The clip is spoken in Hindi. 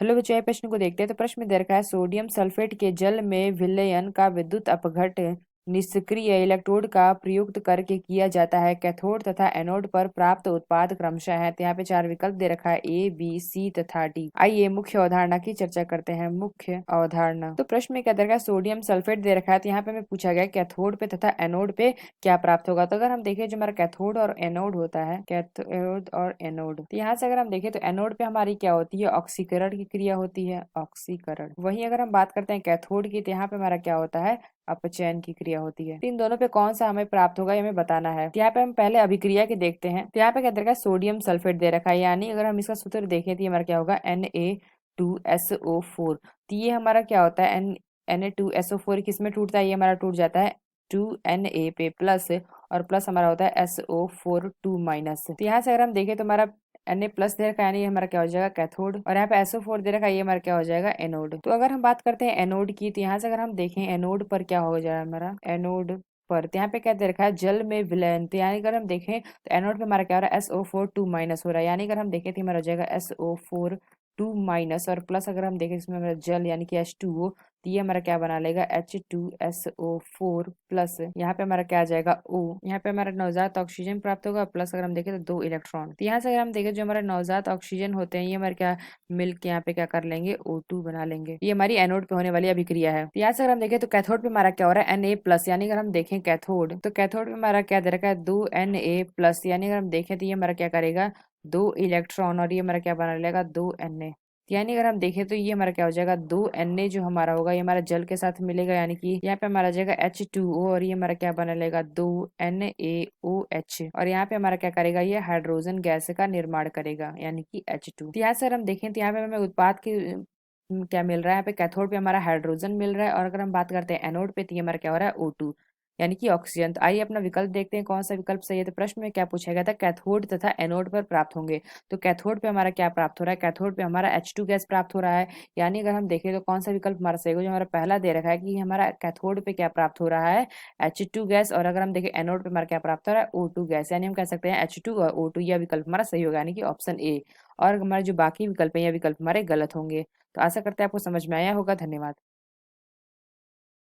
हेलो बच्चों, ये प्रश्न को देखते हैं। तो प्रश्न में दे रखा है सोडियम सल्फेट के जल में विलयन का विद्युत अपघट निष्क्रिय इलेक्ट्रोड का प्रयुक्त करके किया जाता है। कैथोड तथा एनोड पर प्राप्त उत्पाद क्रमशः है। तो यहाँ पे चार विकल्प दे रखा है, ए, बी, सी तथा डी। आइए मुख्य अवधारणा की चर्चा करते हैं। मुख्य अवधारणा, तो प्रश्न में क्या दे रखा है, सोडियम सल्फेट दे रखा है। तो यहाँ पे हमें पूछा गया कैथोड पे तथा एनोड पे क्या प्राप्त होगा। तो अगर हम देखें जो हमारा कैथोड और एनोड होता है, कैथोड और एनोड, तो यहाँ से अगर हम देखें तो एनोड पे हमारी क्या होती है, ऑक्सीकरण की क्रिया होती है, ऑक्सीकरण। वहीं अगर हम बात करते हैं कैथोड की, तो यहाँ पे हमारा क्या होता है, अपचयन की क्रिया होती है। तो इन दोनों पे कौन सा हमें प्राप्त होगा ये हमें बताना है। तो यहाँ पे हम पहले अभिक्रिया के देखते हैं। तो यहाँ पे क्या दे रखा है, सोडियम सल्फेट दे रखा है, यानी अगर हम इसका सूत्र देखें तो ये हमारा क्या होगा, Na2SO4। तो ये हमारा क्या होता है, Na2SO4 किस में टूटता है, ये हमारा टूट जाता है 2Na पे प्लस, और प्लस हमारा होता है SO4 2 माइनस। तो यहाँ से अगर हम देखें तो हमारा Na प्लस दे रखा है, यानी ये हमारा क्या हो जाएगा कैथोड, और यहाँ पे SO4 दे रखा है, ये हमारा क्या हो जाएगा एनोड। तो अगर हम बात करते हैं एनोड की, तो यहाँ से अगर हम देखें एनोड पर क्या हो जाएगा हमारा, एनोड पर तो यहाँ पे क्या दे रखा है, जल में विलयन। तो यानी अगर हम देखें तो एनोड पे हमारा क्या हो रहा है, SO4 2 माइनस हो रहा है, यानी अगर हम देखें तो हमारा हो जाएगा SO4 2 माइनस, और प्लस अगर हम देखें इसमें हमारा जल यानी कि H2O, तो ये हमारा क्या बना लेगा, H2SO4 प्लस, यहाँ पे हमारा क्या आ जाएगा O। यहाँ पे हमारा नवजात ऑक्सीजन प्राप्त होगा, प्लस अगर हम देखें तो 2 इलेक्ट्रॉन। तो यहाँ से अगर हम देखें जो हमारा नवजात ऑक्सीजन होते हैं, ये हमारे क्या मिल के यहाँ पे क्या कर लेंगे, O2 बना लेंगे। ये हमारी एनोड पे होने वाली अभिक्रिया है। तो यहाँ से अगर हम देखें तो कैथोड पे हमारा क्या हो रहा है, Na प्लस, यानी अगर हम देखें कैथोड, तो कैथोड पे हमारा क्या दे रखा है, 2Na प्लस, यानी अगर हम देखें तो ये हमारा क्या करेगा, 2 इलेक्ट्रॉन, और ये हमारा क्या बना लेगा, 2Na। यानी अगर हम देखें तो ये हमारा क्या हो जाएगा, 2Na जो हमारा होगा ये हमारा जल के साथ मिलेगा, यानी कि यहाँ पे हमारा जाएगा H2O, और ये हमारा क्या बना लेगा, 2NaOH, और यहाँ पे हमारा क्या करेगा, ये हाइड्रोजन गैस का निर्माण करेगा, यानी कि H2। तो यहाँ से अगर हम देखें तो यहाँ पे हमें उत्पाद की क्या मिल रहा है, यहाँ पे कैथोड पे हमारा हाइड्रोजन मिल रहा है, और अगर हम बात करते हैं एनोड पे तो ये हमारा क्या हो रहा है, O2 यानी कि ऑक्सीजन। तो आइए अपना विकल्प देखते हैं कौन सा विकल्प सही है। तो प्रश्न में क्या पूछा गया था, कैथोड तथा एनोड पर प्राप्त होंगे। तो कैथोड पे हमारा क्या प्राप्त हो रहा है, कैथोड पे हमारा H2 गैस प्राप्त हो रहा है, यानी अगर हम देखें तो कौन सा विकल्प हमारा सही होगा, जो हमारा पहला दे रखा है कि हमारा कैथोड पे क्या प्राप्त हो रहा है, H2 गैस, और अगर हम देखें एनोड पे हमारा क्या प्राप्त हो रहा है, O2 गैस, यानी हम कह सकते हैं H2 और O2, यह विकल्प हमारा सही होगा, यानी कि ऑप्शन ए। और हमारे जो बाकी विकल्प है यह विकल्प हमारे गलत होंगे। तो आशा करते हैं आपको समझ में आया होगा। धन्यवाद।